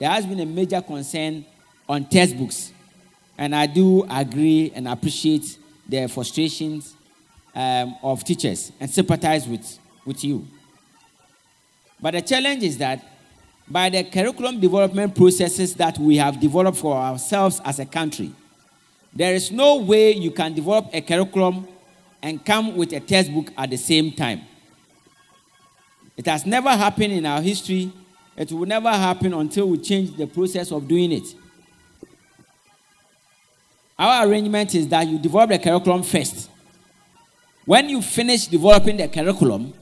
there has been a major concern on textbooks. And I do agree and appreciate the frustrations of teachers and sympathize with you. But the challenge is that by the curriculum development processes that we have developed for ourselves as a country, there is no way you can develop a curriculum and come with a textbook at the same time. It has never happened in our history. It will never happen until we change the process of doing it. Our arrangement is that you develop the curriculum first. When you finish developing the curriculum,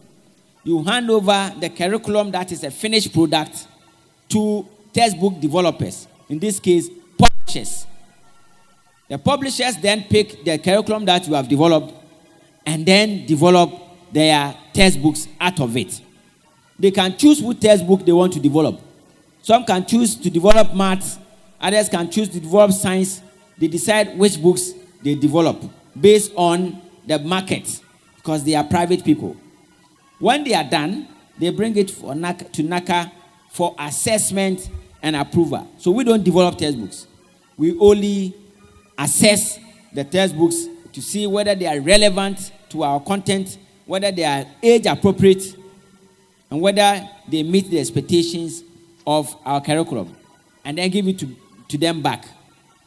you hand over the curriculum that is a finished product to textbook developers, in this case, publishers. The publishers then pick the curriculum that you have developed and then develop their textbooks out of it. They can choose which textbook they want to develop. Some can choose to develop maths, others can choose to develop science. They decide which books they develop based on the market because they are private people. When they are done, they bring it to NACA for assessment and approval. So we don't develop textbooks. We only assess the textbooks to see whether they are relevant to our content, whether they are age appropriate, and whether they meet the expectations of our curriculum. And then give it to them back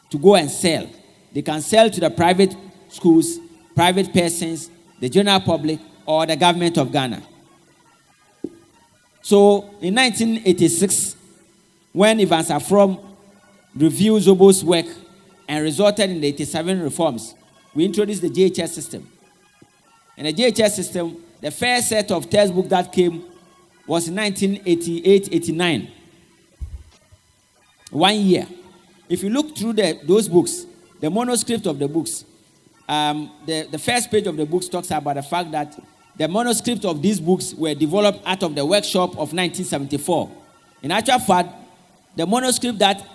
to go and sell. They can sell to the private schools, private persons, the general public, or the government of Ghana. So in 1986, when Evans Afrom reviewed Zobo's work and resulted in the 87 reforms, we introduced the JHS system. In the JHS system, the first set of textbooks that came was in 1988-89. 1 year. If you look through those books, the manuscript of the books, the first page of the books talks about the fact that the manuscript of these books were developed out of the workshop of 1974. In actual fact, the manuscript that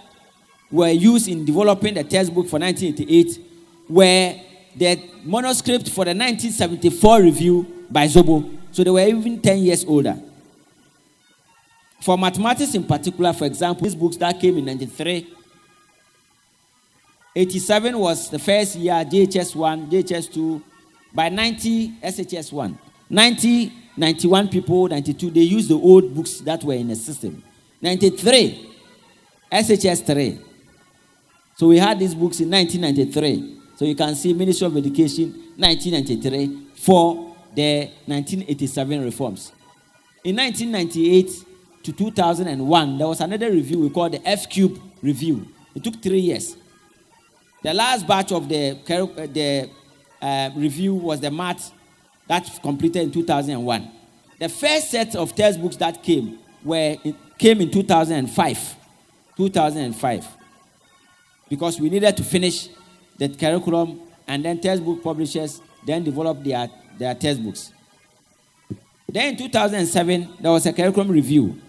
were used in developing the textbook for 1988 were the manuscript for the 1974 review by Zobo. So they were even 10 years older. For mathematics in particular, for example, these books that came in 93, 87 was the first year, JHS 1, JHS 2. By 90, SHS 1. 90, 91 people, 92, they used the old books that were in the system. 93, SHS 3. So we had these books in 1993. So you can see Ministry of Education, 1993, for the 1987 reforms. In 1998 to 2001, there was another review we called the F-Cube review. It took 3 years. The last batch of the review was the math that completed in 2001. The first set of textbooks that came in 2005. 2005. Because we needed to finish the curriculum, and then textbook publishers then developed their textbooks. Then in 2007, there was a curriculum review.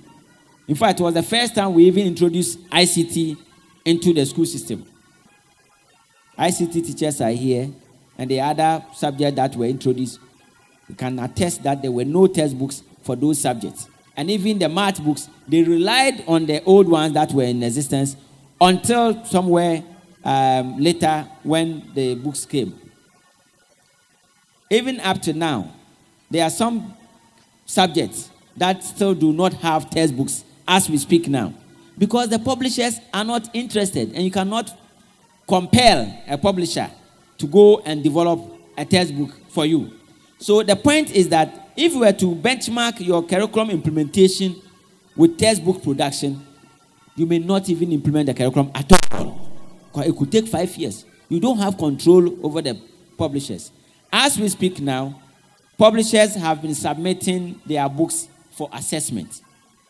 In fact, it was the first time we even introduced ICT into the school system. ICT teachers are here, and the other subjects that were introduced, we can attest that there were no textbooks for those subjects. And even the math books, they relied on the old ones that were in existence until somewhere later when the books came. Even up to now, there are some subjects that still do not have textbooks as we speak now, because the publishers are not interested, and you cannot compel a publisher to go and develop a textbook for you. So the point is that if you were to benchmark your curriculum implementation with textbook production, you may not even implement the curriculum at all. Because it could take 5 years. You don't have control over the publishers. As we speak now, publishers have been submitting their books for assessment.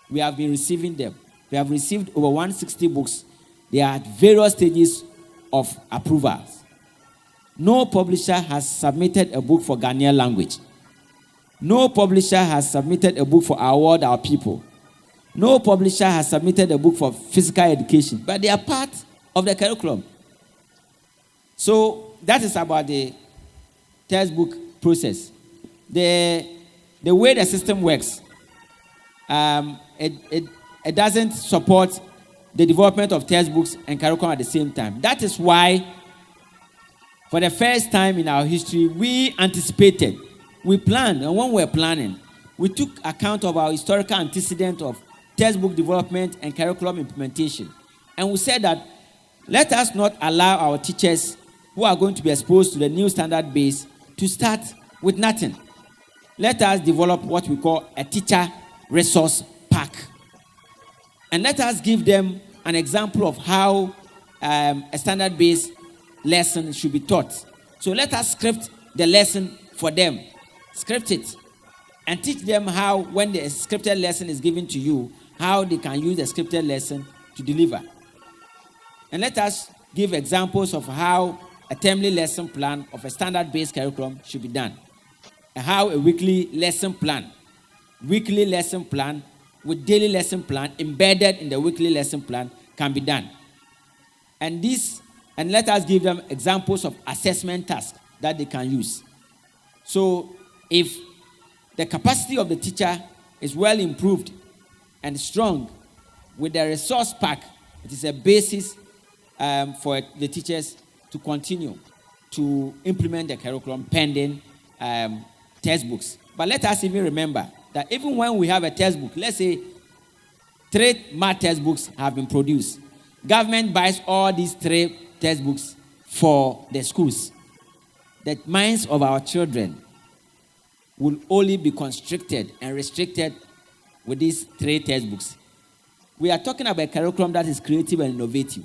We have been receiving them. We have received over 160 books. They are at various stages of approvals. No publisher has submitted a book for Ghanaian language. No publisher has submitted a book for Our World, Our People. No publisher has submitted a book for physical education, but they are part of the curriculum. So that is about the textbook process. The way the system works, it doesn't support the development of textbooks and curriculum at the same time. That is why, for the first time in our history, we anticipated, we planned, and when we were planning, we took account of our historical antecedent of textbook development and curriculum implementation. And we said that let us not allow our teachers who are going to be exposed to the new standard base to start with nothing. Let us develop what we call a teacher resource pack. And let us give them an example of how a standard-based lesson should be taught. So let us script the lesson for them. Script it. And teach them how, when the scripted lesson is given to you, how they can use the scripted lesson to deliver. And let us give examples of how a termly lesson plan of a standard-based curriculum should be done. And how a weekly lesson plan with daily lesson plan embedded in the weekly lesson plan can be done. And let us give them examples of assessment tasks that they can use. So if the capacity of the teacher is well improved and strong, with the resource pack, it is a basis for the teachers to continue to implement the curriculum pending textbooks. But let us even remember that even when we have a textbook, let's say 3 math textbooks have been produced. Government buys all these 3 textbooks for the schools. The minds of our children will only be constricted and restricted with these 3 textbooks. We are talking about a curriculum that is creative and innovative.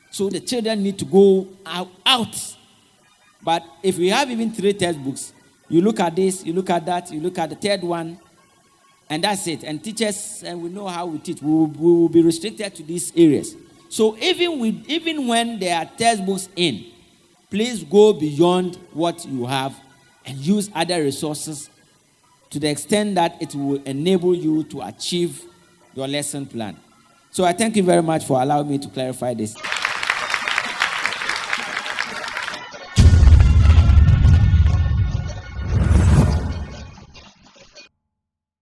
So the children need to go out. But if we have even 3 textbooks, you look at this, you look at that, you look at the 3rd one, and that's it. And teachers, and we know how we teach, we will be restricted to these areas. So even when there are textbooks in, please go beyond what you have and use other resources to the extent that it will enable you to achieve your lesson plan. So I thank you very much for allowing me to clarify this.